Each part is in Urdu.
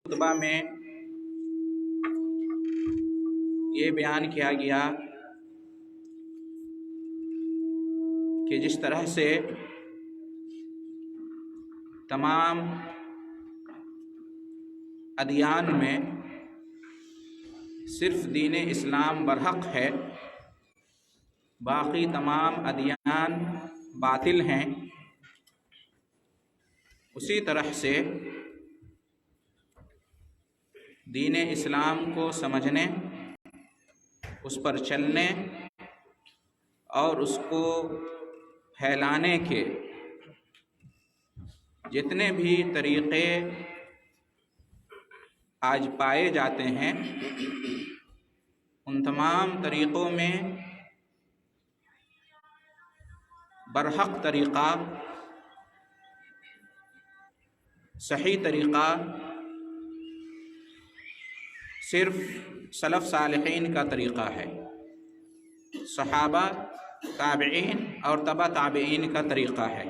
خطبہ میں یہ بیان کیا گیا کہ جس طرح سے تمام ادیان میں صرف دین اسلام برحق ہے، باقی تمام ادیان باطل ہیں، اسی طرح سے دین اسلام کو سمجھنے، اس پر چلنے اور اس کو پھیلانے کے جتنے بھی طریقے آج پائے جاتے ہیں، ان تمام طریقوں میں برحق طریقہ، صحیح طریقہ صرف سلف صالحین کا طریقہ ہے، صحابہ، تابعین اور تبع تابعین کا طریقہ ہے۔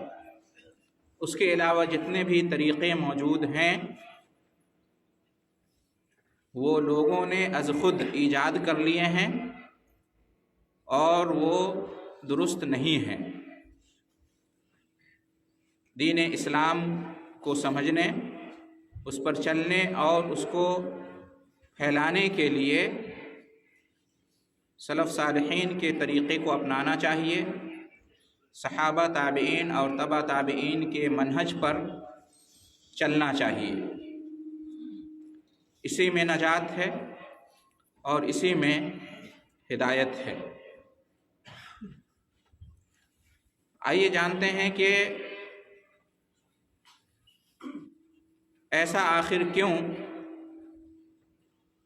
اس کے علاوہ جتنے بھی طریقے موجود ہیں وہ لوگوں نے از خود ایجاد کر لیے ہیں اور وہ درست نہیں ہیں۔ دین اسلام کو سمجھنے، اس پر چلنے اور اس کو پھیلانے کے لیے سلف صالحین کے طریقے کو اپنانا چاہیے، صحابہ، تابعین اور تبع تابعین کے منہج پر چلنا چاہیے۔ اسی میں نجات ہے اور اسی میں ہدایت ہے۔ آئیے جانتے ہیں کہ ایسا آخر کیوں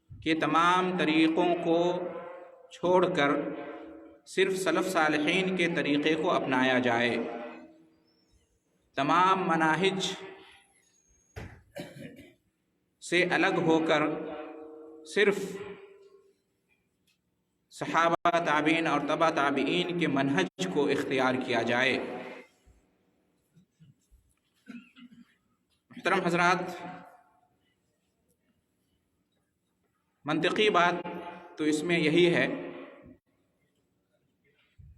کہ تمام طریقوں کو چھوڑ کر صرف سلف صالحین کے طریقے کو اپنایا جائے، تمام مناہج سے الگ ہو کر صرف صحابہ، تابعین اور تبع تابعین کے منہج کو اختیار کیا جائے۔ محترم حضرات، منطقی بات تو اس میں یہی ہے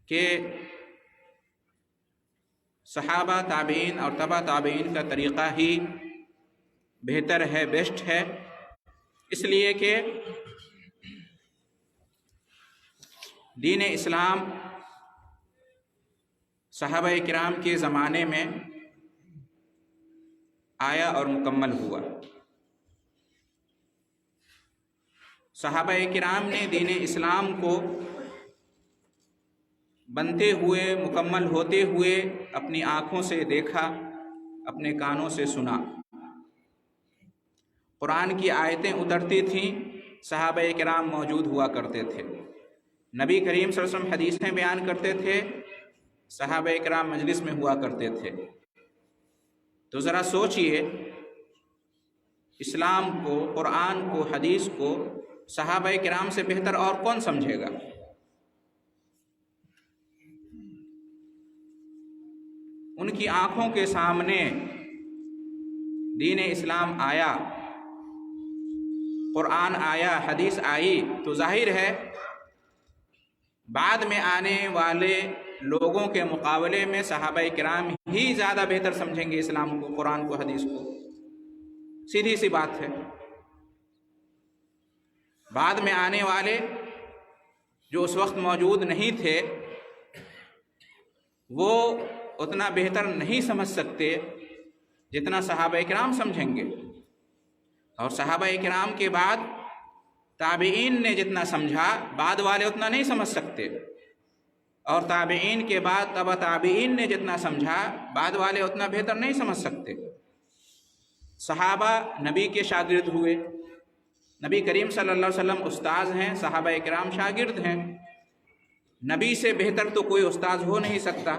کہ صحابہ، تابعین اور تبع تابعین کا طریقہ ہی بہتر ہے، بیسٹ ہے، اس لیے کہ دین اسلام صحابہ کرام کے زمانے میں آیا اور مکمل ہوا۔ صحابہ کرام نے دین اسلام کو بنتے ہوئے، مکمل ہوتے ہوئے اپنی آنکھوں سے دیکھا، اپنے کانوں سے سنا۔ قرآن کی آیتیں اترتی تھیں، صحابہ کرام موجود ہوا کرتے تھے، نبی کریم صلی اللہ علیہ وسلم حدیثیں بیان کرتے تھے، صحابہ کرام مجلس میں ہوا کرتے تھے۔ تو ذرا سوچئے، اسلام کو، قرآن کو، حدیث کو صحابہ کرام سے بہتر اور کون سمجھے گا؟ ان کی آنکھوں کے سامنے دین اسلام آیا، قرآن آیا، حدیث آئی، تو ظاہر ہے بعد میں آنے والے لوگوں کے مقابلے میں صحابہ کرام ہی زیادہ بہتر سمجھیں گے اسلام کو، قرآن کو، حدیث کو۔ سیدھی سی بات ہے۔ بعد میں آنے والے جو اس وقت موجود نہیں تھے وہ اتنا بہتر نہیں سمجھ سکتے جتنا صحابہ کرام سمجھیں گے، اور صحابہ کرام کے بعد تابعین نے جتنا سمجھا بعد والے اتنا نہیں سمجھ سکتے، اور تابعین کے بعد تبع تابعین نے جتنا سمجھا بعد والے اتنا بہتر نہیں سمجھ سکتے۔ صحابہ نبی کے شاگرد ہوئے، نبی کریم صلی اللہ علیہ وسلم استاذ ہیں، صحابہ کرام شاگرد ہیں۔ نبی سے بہتر تو کوئی استاذ ہو نہیں سکتا،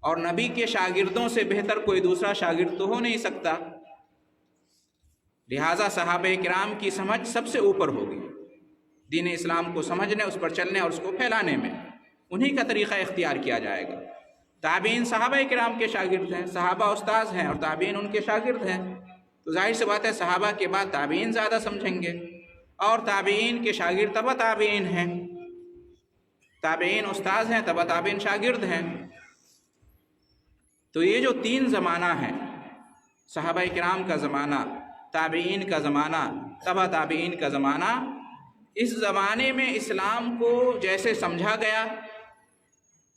اور نبی کے شاگردوں سے بہتر کوئی دوسرا شاگرد تو ہو نہیں سکتا، لہٰذا صحابہ کرام کی سمجھ سب سے اوپر ہوگی دین اسلام کو سمجھنے، اس پر چلنے اور اس کو پھیلانے میں۔ انہی کا طریقہ اختیار کیا جائے گا۔ تابعین صحابہ کرام کے شاگرد ہیں، صحابہ استاذ ہیں اور تابعین ان کے شاگرد ہیں، تو ظاہر سی بات ہے صحابہ کے بعد تابعین زیادہ سمجھیں گے، اور تابعین کے شاگرد تبع تابعین ہیں، تابعین استاذ ہیں، تبع تابعین شاگرد ہیں۔ تو یہ جو تین زمانہ ہیں، صحابہ کرام کا زمانہ، تابعین کا زمانہ، تبع تابعین کا زمانہ، اس زمانے میں اسلام کو جیسے سمجھا گیا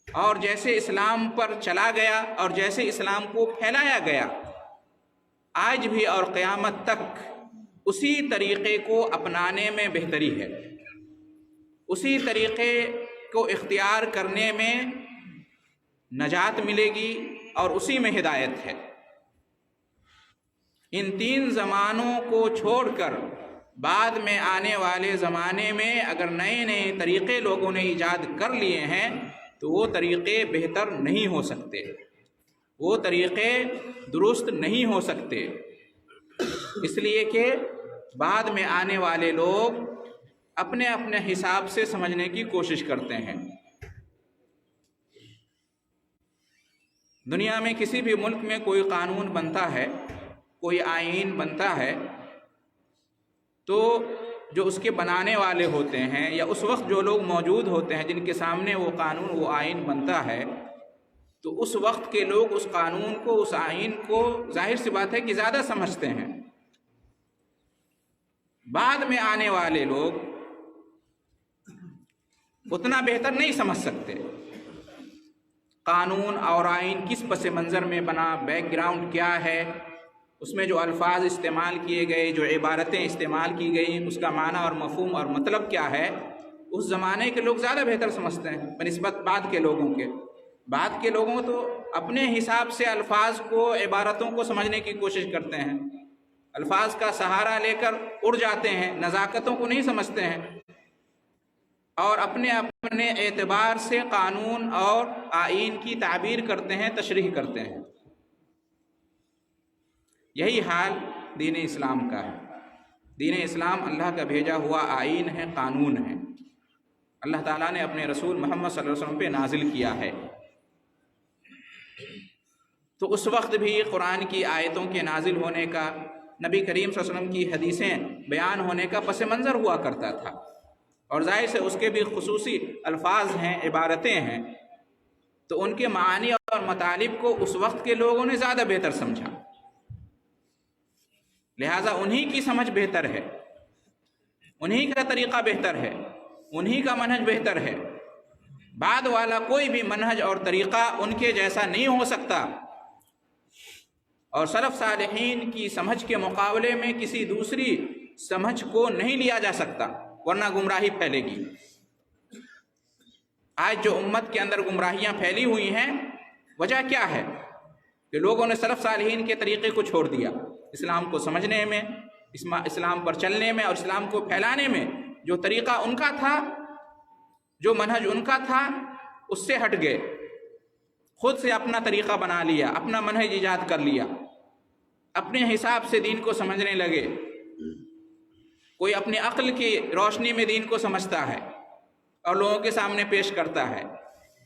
اور جیسے اسلام پر چلا گیا اور جیسے اسلام کو پھیلایا گیا، آج بھی اور قیامت تک اسی طریقے کو اپنانے میں بہتری ہے، اسی طریقے کو اختیار کرنے میں نجات ملے گی اور اسی میں ہدایت ہے۔ ان تین زمانوں کو چھوڑ کر بعد میں آنے والے زمانے میں اگر نئے نئے طریقے لوگوں نے ایجاد کر لیے ہیں تو وہ طریقے بہتر نہیں ہو سکتے، وہ طریقے درست نہیں ہو سکتے، اس لیے کہ بعد میں آنے والے لوگ اپنے اپنے حساب سے سمجھنے کی کوشش کرتے ہیں۔ دنیا میں کسی بھی ملک میں کوئی قانون بنتا ہے، کوئی آئین بنتا ہے، تو جو اس کے بنانے والے ہوتے ہیں یا اس وقت جو لوگ موجود ہوتے ہیں جن کے سامنے وہ قانون وہ آئین بنتا ہے، تو اس وقت کے لوگ اس قانون کو اس آئین کو ظاہر سی بات ہے کہ زیادہ سمجھتے ہیں۔ بعد میں آنے والے لوگ اتنا بہتر نہیں سمجھ سکتے، قانون اور آئین کس پس منظر میں بنا، بیک گراؤنڈ کیا ہے، اس میں جو الفاظ استعمال کیے گئے، جو عبارتیں استعمال کی گئیں، اس کا معنی اور مفہوم اور مطلب کیا ہے، اس زمانے کے لوگ زیادہ بہتر سمجھتے ہیں بنسبت بعد کے لوگوں کے۔ بعد کے لوگوں تو اپنے حساب سے الفاظ کو، عبارتوں کو سمجھنے کی کوشش کرتے ہیں، الفاظ کا سہارا لے کر اڑ جاتے ہیں، نزاکتوں کو نہیں سمجھتے ہیں، اور اپنے اپنے اعتبار سے قانون اور آئین کی تعبیر کرتے ہیں، تشریح کرتے ہیں۔ یہی حال دین اسلام کا ہے۔ دین اسلام اللہ کا بھیجا ہوا آئین ہے، قانون ہے، اللہ تعالیٰ نے اپنے رسول محمد صلی اللہ علیہ وسلم پہ نازل کیا ہے۔ تو اس وقت بھی قرآن کی آیتوں کے نازل ہونے کا، نبی کریم صلی اللہ علیہ وسلم کی حدیثیں بیان ہونے کا پس منظر ہوا کرتا تھا، اور ظاہر سے اس کے بھی خصوصی الفاظ ہیں، عبارتیں ہیں، تو ان کے معانی اور مطالب کو اس وقت کے لوگوں نے زیادہ بہتر سمجھا، لہٰذا انہی کی سمجھ بہتر ہے، انہی کا طریقہ بہتر ہے، انہی کا منہج بہتر ہے۔ بعد والا کوئی بھی منہج اور طریقہ ان کے جیسا نہیں ہو سکتا، اور سلف صالحین کی سمجھ کے مقابلے میں کسی دوسری سمجھ کو نہیں لیا جا سکتا، ورنہ گمراہی پھیلے گی۔ آج جو امت کے اندر گمراہیاں پھیلی ہوئی ہیں، وجہ کیا ہے؟ کہ لوگوں نے سلف صالحین کے طریقے کو چھوڑ دیا، اسلام کو سمجھنے میں، اسلام پر چلنے میں اور اسلام کو پھیلانے میں جو طریقہ ان کا تھا، جو منہج ان کا تھا، اس سے ہٹ گئے، خود سے اپنا طریقہ بنا لیا، اپنا منہج ایجاد کر لیا، اپنے حساب سے دین کو سمجھنے لگے۔ کوئی اپنی عقل کی روشنی میں دین کو سمجھتا ہے اور لوگوں کے سامنے پیش کرتا ہے،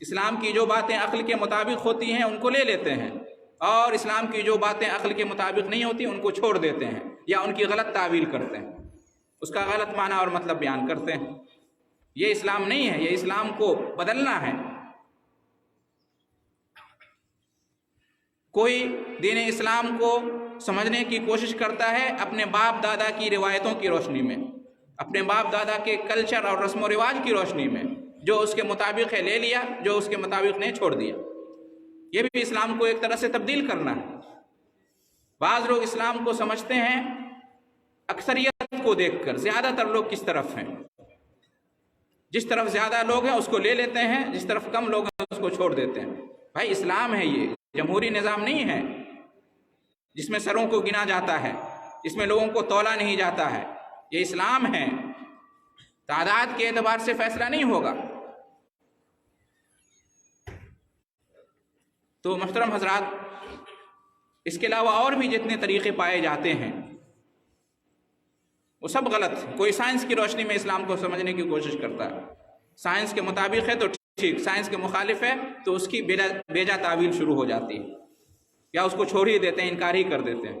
اسلام کی جو باتیں عقل کے مطابق ہوتی ہیں ان کو لے لیتے ہیں، اور اسلام کی جو باتیں عقل کے مطابق نہیں ہوتی ان کو چھوڑ دیتے ہیں یا ان کی غلط تعویل کرتے ہیں، اس کا غلط معنی اور مطلب بیان کرتے ہیں۔ یہ اسلام نہیں ہے، یہ اسلام کو بدلنا ہے۔ کوئی دین اسلام کو سمجھنے کی کوشش کرتا ہے اپنے باپ دادا کی روایتوں کی روشنی میں، اپنے باپ دادا کے کلچر اور رسم و رواج کی روشنی میں، جو اس کے مطابق ہے لے لیا، جو اس کے مطابق نہیں چھوڑ دیا۔ یہ بھی اسلام کو ایک طرح سے تبدیل کرنا ہے۔ بعض لوگ اسلام کو سمجھتے ہیں اکثریت کو دیکھ کر، زیادہ تر لوگ کس طرف ہیں، جس طرف زیادہ لوگ ہیں اس کو لے لیتے ہیں، جس طرف کم لوگ ہیں اس کو چھوڑ دیتے ہیں۔ بھائی اسلام ہے، یہ جمہوری نظام نہیں ہے جس میں سروں کو گنا جاتا ہے، جس میں لوگوں کو تولا نہیں جاتا ہے۔ یہ اسلام ہے، تعداد کے اعتبار سے فیصلہ نہیں ہوگا۔ تو محترم حضرات، اس کے علاوہ اور بھی جتنے طریقے پائے جاتے ہیں وہ سب غلط ہیں۔ کوئی سائنس کی روشنی میں اسلام کو سمجھنے کی کوشش کرتا ہے، سائنس کے مطابق ہے تو ٹھیک، سائنس کے مخالف ہے تو اس کی بیجا تعویل شروع ہو جاتی ہے، یا اس کو چھوڑ ہی دیتے ہیں، انکار ہی کر دیتے ہیں۔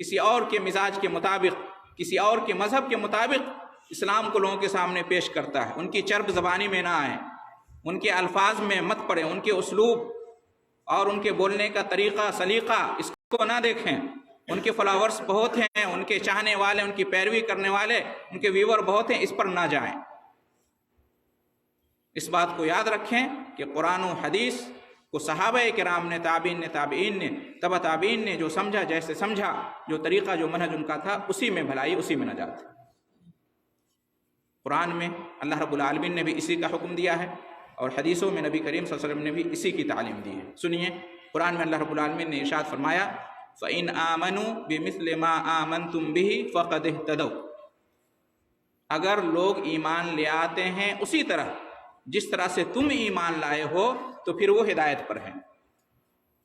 کسی اور کے مزاج کے مطابق، کسی اور کے مذہب کے مطابق اسلام کو لوگوں کے سامنے پیش کرتا ہے۔ ان کی چرب زبانی میں نہ آئیں، ان کے الفاظ میں مت پڑیں، ان کے اسلوب اور ان کے بولنے کا طریقہ سلیقہ اس کو نہ دیکھیں۔ ان کے فالوورز بہت ہیں، ان کے چاہنے والے، ان کی پیروی کرنے والے، ان کے ویور بہت ہیں، اس پر نہ جائیں۔ اس بات کو یاد رکھیں کہ قرآن و حدیث کو صحابہ کرام نے، تابعین نے، تبع تابعین نے جو سمجھا، جیسے سمجھا، جو طریقہ، جو منہج ان کا تھا، اسی میں بھلائی، اسی میں نجات ہے۔ قرآن میں اللہ رب العالمین نے بھی اسی کا حکم دیا ہے، اور حدیثوں میں نبی کریم صلی اللہ علیہ وسلم نے بھی اسی کی تعلیم دی ہے۔ سنیے، قرآن میں اللہ رب العالمین نے ارشاد فرمایا، فَإِنْ آمَنُوا بِمِثْلِ مَا آمَنْتُمْ بِهِ فَقَدِ اهْتَدَوْا۔ اگر لوگ ایمان لے آتے ہیں اسی طرح جس طرح سے تم ایمان لائے ہو تو پھر وہ ہدایت پر ہیں۔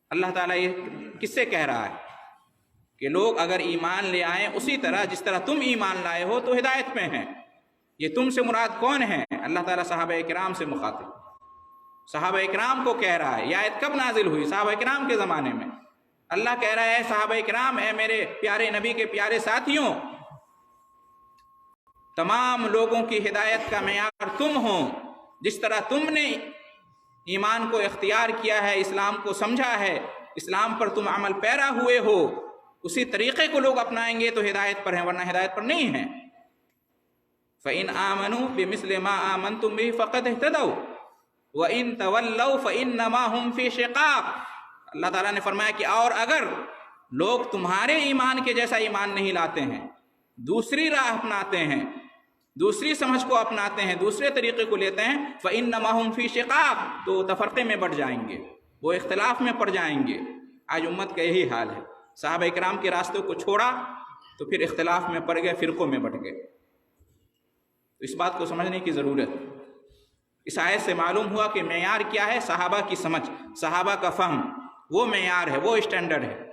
اللہ تعالیٰ یہ کس سے کہہ رہا ہے کہ لوگ اگر ایمان لے آئیں اسی طرح جس طرح تم ایمان لائے ہو تو ہدایت میں ہیں۔ یہ تم سے مراد کون ہے؟ اللہ تعالیٰ صحابہ کرام سے مخاطب، صحابہ کرام کو کہہ رہا ہے۔ یہ آیت کب نازل ہوئی؟ صحابہ کرام کے زمانے میں۔ اللہ کہہ رہا ہے صحابہ کرام، اے میرے پیارے نبی کے پیارے ساتھیوں، تمام لوگوں کی ہدایت کا معیار تم ہو۔ جس طرح تم نے ایمان کو اختیار کیا ہے، اسلام کو سمجھا ہے، اسلام پر تم عمل پیرا ہوئے ہو، اسی طریقے کو لوگ اپنائیں گے تو ہدایت پر ہیں، ورنہ ہدایت پر نہیں ہیں۔ فَإِنْ آمَنُوا بِمِثْلِ مَا آمَنْتُمْ بِهِ فَقَدِ اهْتَدَوْا وَإِنْ تَوَلَّوْا فَإِنَّمَا هُمْ فِي شِقَاقٍ۔ اللہ تعالیٰ نے فرمایا کہ اور اگر لوگ تمہارے ایمان کے جیسا ایمان نہیں لاتے ہیں، دوسری راہ اپناتے ہیں، دوسری سمجھ کو اپناتے ہیں، دوسرے طریقے کو لیتے ہیں، فَإِنَّمَا هُمْ فِي شِقَاقٍ، تو تفرقے میں بڑھ جائیں گے، وہ اختلاف میں پڑ جائیں گے۔ آج امت کا یہی حال ہے، صحابہ کرام کے راستوں کو چھوڑا تو پھر اختلاف میں پڑ گئے، فرقوں میں بٹ گئے۔ تو اس بات کو سمجھنے کی ضرورت ہے۔ اس آیت سے معلوم ہوا کہ معیار کیا ہے؟ صحابہ کی سمجھ، صحابہ کا فہم، وہ معیار ہے، وہ اسٹینڈرڈ ہے۔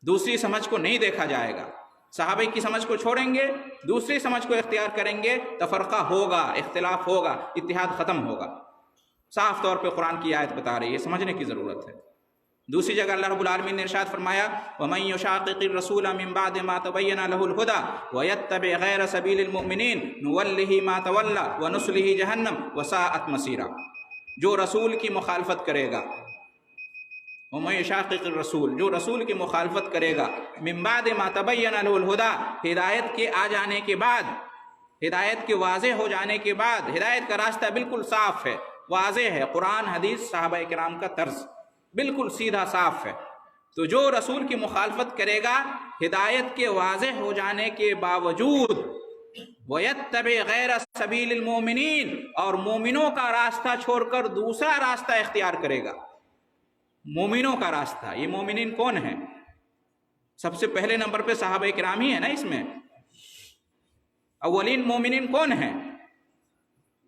دوسری سمجھ کو نہیں دیکھا جائے گا۔ صحابہ کی سمجھ کو چھوڑیں گے، دوسری سمجھ کو اختیار کریں گے، تفرقہ ہوگا، اختلاف ہوگا، اتحاد ختم ہوگا۔ صاف طور پہ قرآن کی آیت بتا رہی ہے، سمجھنے کی ضرورت ہے۔ دوسری جگہ اللہ رب العالمین نے ارشاد فرمایا، وَمَن يُشَاقِقِ الرَّسُولَ مِن بَعْدِ مَا تَبَيَّنَ لَهُ الْهُدَى وَيَتَّبِعْ غَيْرَ سَبِيلِ الْمُؤْمِنِينَ نُوَلِّهِ مَا تَوَلَّى وَنُصْلِهِ جَهَنَّمَ وَسَاءَتْ مَصِيرًا۔ جو رسول کی مخالفت کرے گا، وَمَن يُشَاقِقِ الرَّسُولَ، جو رسول کی مخالفت کرے گا، مِن بَعْدِ مَا تَبَيَّنَ لَهُ الْهُدَى، ہدایت کے آ جانے کے بعد، ہدایت کے واضح ہو جانے کے بعد، ہدایت کا راستہ بالکل صاف ہے، واضح ہے، قرآن حدیث صحابہ کرام کا طرز بالکل سیدھا صاف ہے۔ تو جو رسول کی مخالفت کرے گا ہدایت کے واضح ہو جانے کے باوجود، وَيَتَّبِعْ غَيْرَ سَبِيلِ الْمُؤْمِنِينَ، اور مومنوں کا راستہ چھوڑ کر دوسرا راستہ اختیار کرے گا۔ مومنوں کا راستہ، یہ مومنین کون ہیں؟ سب سے پہلے نمبر پہ صحابہ کرام ہی ہے نا۔ اس میں اولین مومنین کون ہیں؟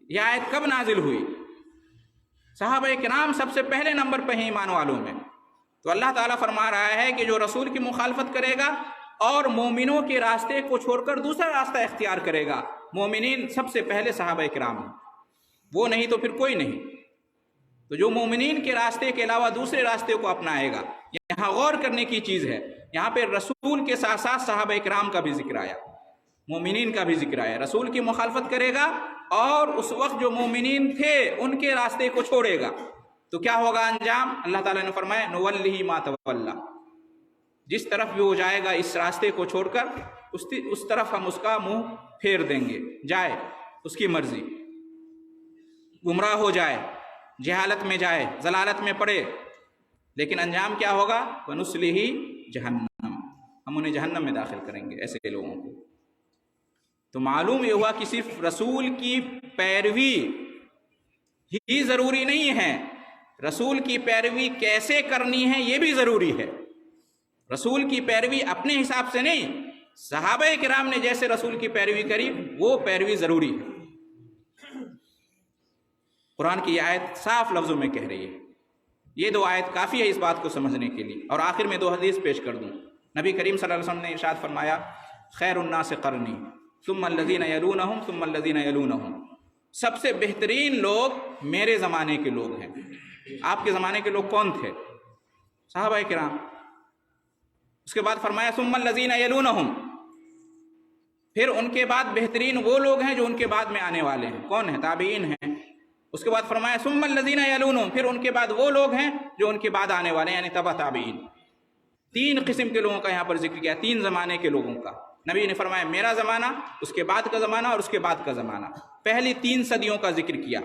یہ آیت کب نازل ہوئی؟ صحابہ کرام سب سے پہلے نمبر پہ ہیں ایمان والوں میں۔ تو اللہ تعالیٰ فرما رہا ہے کہ جو رسول کی مخالفت کرے گا اور مومنوں کے راستے کو چھوڑ کر دوسرا راستہ اختیار کرے گا، مومنین سب سے پہلے صحابہ کرام ہیں، وہ نہیں تو پھر کوئی نہیں۔ تو جو مومنین کے راستے کے علاوہ دوسرے راستے کو اپنائے گا، یہاں غور کرنے کی چیز ہے، یہاں پہ رسول کے ساتھ ساتھ صحابہ کرام کا بھی ذکر آیا، مومنین کا بھی ذکر آیا۔ رسول کی مخالفت کرے گا اور اس وقت جو مومنین تھے ان کے راستے کو چھوڑے گا تو کیا ہوگا انجام؟ اللہ تعالیٰ نے فرمایا، نُوَلِّهِ مَا تَوَلَّى، جس طرف بھی وہ جائے گا اس راستے کو چھوڑ کر اس طرف ہم اس کا منہ پھیر دیں گے، جائے اس کی مرضی، گمراہ ہو جائے، جہالت میں جائے، ضلالت میں پڑے، لیکن انجام کیا ہوگا؟ وَنُصْلِهِ جَهَنَّمَ، ہم انہیں جہنم میں داخل کریں گے ایسے لوگوں کو۔ تو معلوم یہ ہوا کہ صرف رسول کی پیروی ہی ضروری نہیں ہے، رسول کی پیروی کیسے کرنی ہے یہ بھی ضروری ہے۔ رسول کی پیروی اپنے حساب سے نہیں، صحابہ کرام نے جیسے رسول کی پیروی کری وہ پیروی ضروری ہے۔ قرآن کی یہ آیت صاف لفظوں میں کہہ رہی ہے۔ یہ دو آیت کافی ہے اس بات کو سمجھنے کے لیے۔ اور آخر میں دو حدیث پیش کر دوں۔ نبی کریم صلی اللہ علیہ وسلم نے ارشاد فرمایا، خیر الناس قرنی ثم الذین یلونہم ثم الذین یلونہم، سب سے بہترین لوگ میرے زمانے کے لوگ ہیں۔ آپ کے زمانے کے لوگ کون تھے؟ صحابہ کرام۔ اس کے بعد فرمایا ثم الذین یلونہم، پھر ان کے بعد بہترین وہ لوگ ہیں جو ان کے بعد میں آنے والے ہیں، کون ہیں؟ تابعین ہیں۔ اس کے بعد فرمایا ثم الذین یلونہم، پھر ان کے بعد وہ لوگ ہیں جو ان کے بعد آنے والے ہیں، یعنی تبع تابعین۔ تین قسم کے لوگوں کا یہاں پر ذکر کیا، تین زمانے کے لوگوں کا۔ نبی نے فرمایا میرا زمانہ، اس کے بعد کا زمانہ اور اس کے بعد کا زمانہ۔ پہلی 3 صدیوں کا ذکر کیا،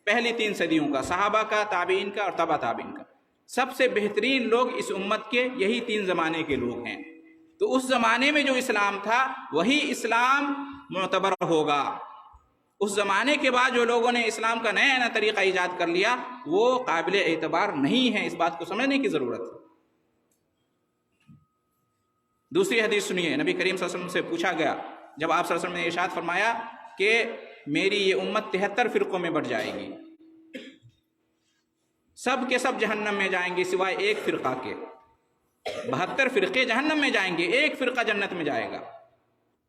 پہلی 3 صدیوں کا، صحابہ کا، تابعین کا اور تبع تابعین کا۔ سب سے بہترین لوگ اس امت کے یہی 3 زمانے کے لوگ ہیں۔ تو اس زمانے میں جو اسلام تھا وہی اسلام معتبر ہوگا۔ اس زمانے کے بعد جو لوگوں نے اسلام کا نیا نیا طریقہ ایجاد کر لیا وہ قابل اعتبار نہیں ہے، اس بات کو سمجھنے کی ضرورت ہے۔ دوسری حدیث سنیے، نبی کریم صلی اللہ علیہ وسلم سے پوچھا گیا جب آپ صلی اللہ علیہ وسلم نے ارشاد فرمایا کہ میری یہ امت 73 فرقوں میں بٹ جائے گی، سب کے سب جہنم میں جائیں گے سوائے ایک فرقہ کے، 72 فرقے جہنم میں جائیں گے، ایک فرقہ جنت میں جائے گا۔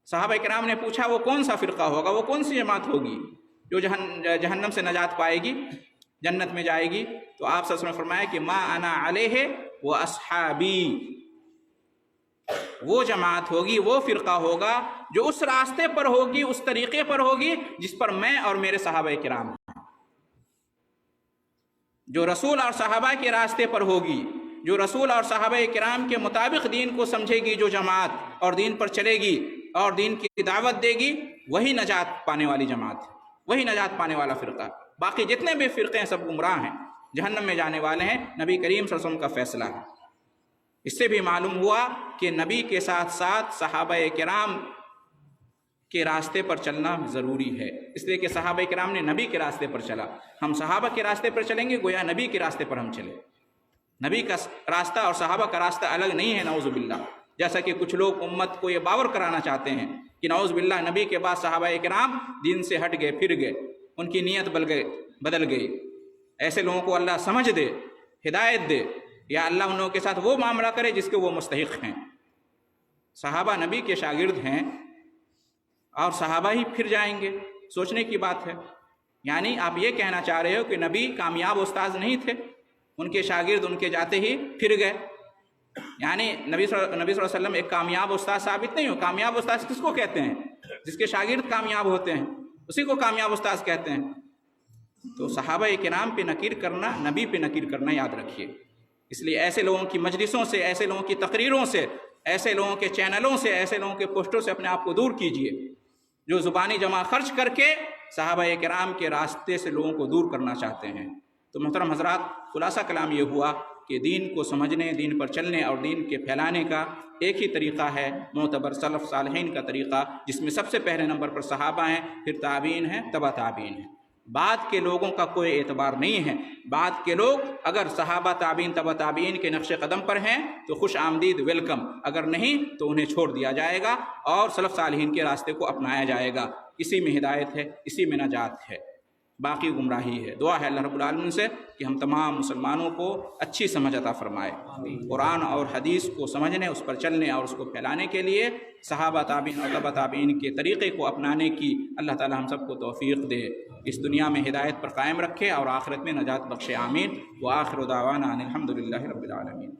صحابہ کرام نے پوچھا وہ کون سا فرقہ ہوگا، وہ کون سی جماعت ہوگی جو جہنم سے نجات پائے گی، جنت میں جائے گی؟ تو آپ صلی اللہ علیہ وسلم نے فرمایا کہ ما انا علیہ و اصحابی، وہ جماعت ہوگی، وہ فرقہ ہوگا جو اس راستے پر ہوگی، اس طریقے پر ہوگی جس پر میں اور میرے صحابہ کرام ہیں، جو رسول اور صحابہ کے راستے پر ہوگی، جو رسول اور صحابہ کرام کے مطابق دین کو سمجھے گی جو جماعت اور دین پر چلے گی اور دین کی دعوت دے گی، وہی نجات پانے والی جماعت، وہی نجات پانے والا فرقہ۔ باقی جتنے بھی فرقے ہیں سب گمراہ ہیں، جہنم میں جانے والے ہیں، نبی کریم صلی اللہ علیہ وسلم کا فیصلہ ہے۔ اس سے بھی معلوم ہوا کہ نبی کے ساتھ ساتھ صحابہ کرام کے راستے پر چلنا ضروری ہے، اس لیے کہ صحابہ کرام نے نبی کے راستے پر چلا، ہم صحابہ کے راستے پر چلیں گے گویا نبی کے راستے پر ہم چلیں۔ نبی کا راستہ اور صحابہ کا راستہ الگ نہیں ہے، نعوذ باللہ، جیسا کہ کچھ لوگ امت کو یہ باور کرانا چاہتے ہیں کہ نعوذ باللہ نبی کے بعد صحابہ کرام دین سے ہٹ گئے، پھر گئے، ان کی نیت بدل گئی۔ ایسے لوگوں کو اللہ سمجھ دے، ہدایت دے، یا اللہ ان لوگوں کے ساتھ وہ معاملہ کرے جس کے وہ مستحق ہیں۔ صحابہ نبی کے شاگرد ہیں اور صحابہ ہی پھر جائیں گے، سوچنے کی بات ہے۔ یعنی آپ یہ کہنا چاہ رہے ہو کہ نبی کامیاب استاذ نہیں تھے، ان کے شاگرد ان کے جاتے ہی پھر گئے، یعنی نبی صلی اللہ علیہ وسلم ایک کامیاب استاذ ثابت نہیں ہو۔ کامیاب استاذ کس کو کہتے ہیں؟ جس کے شاگرد کامیاب ہوتے ہیں اسی کو کامیاب استاذ کہتے ہیں۔ تو صحابہ کرام پہ نکیر کرنا، نبی پہ نکیر کرنا یاد رکھیے۔ اس لیے ایسے لوگوں کی مجلسوں سے، ایسے لوگوں کی تقریروں سے، ایسے لوگوں کے چینلوں سے، ایسے لوگوں کے پوسٹوں سے اپنے آپ کو دور کیجیے جو زبانی جمع خرچ کر کے صحابہ کرام کے راستے سے لوگوں کو دور کرنا چاہتے ہیں۔ تو محترم حضرات، خلاصہ کلام یہ ہوا کہ دین کو سمجھنے، دین پر چلنے اور دین کے پھیلانے کا ایک ہی طریقہ ہے، معتبر سلف صالحین کا طریقہ، جس میں سب سے پہلے نمبر پر صحابہ ہیں، پھر تابعین ہیں، تبع تابعین ہیں۔ بعد کے لوگوں کا کوئی اعتبار نہیں ہے۔ بعد کے لوگ اگر صحابہ، تابعین، تبع تابعین کے نقش قدم پر ہیں تو خوش آمدید، ویلکم، اگر نہیں تو انہیں چھوڑ دیا جائے گا اور سلف صالحین کے راستے کو اپنایا جائے گا۔ اسی میں ہدایت ہے، اسی میں نجات ہے، باقی گمراہی ہے۔ دعا ہے اللہ رب العالمین سے کہ ہم تمام مسلمانوں کو اچھی سمجھ عطا فرمائے، قرآن اور حدیث کو سمجھنے، اس پر چلنے اور اس کو پھیلانے کے لیے صحابہ، تابعین اور تبع تابعین کے طریقے کو اپنانے کی اللہ تعالی ہم سب کو توفیق دے، اس دنیا میں ہدایت پر قائم رکھے اور آخرت میں نجات بخشے، آمین۔ وآخر دعوانا ان الحمد للہ رب العالمین۔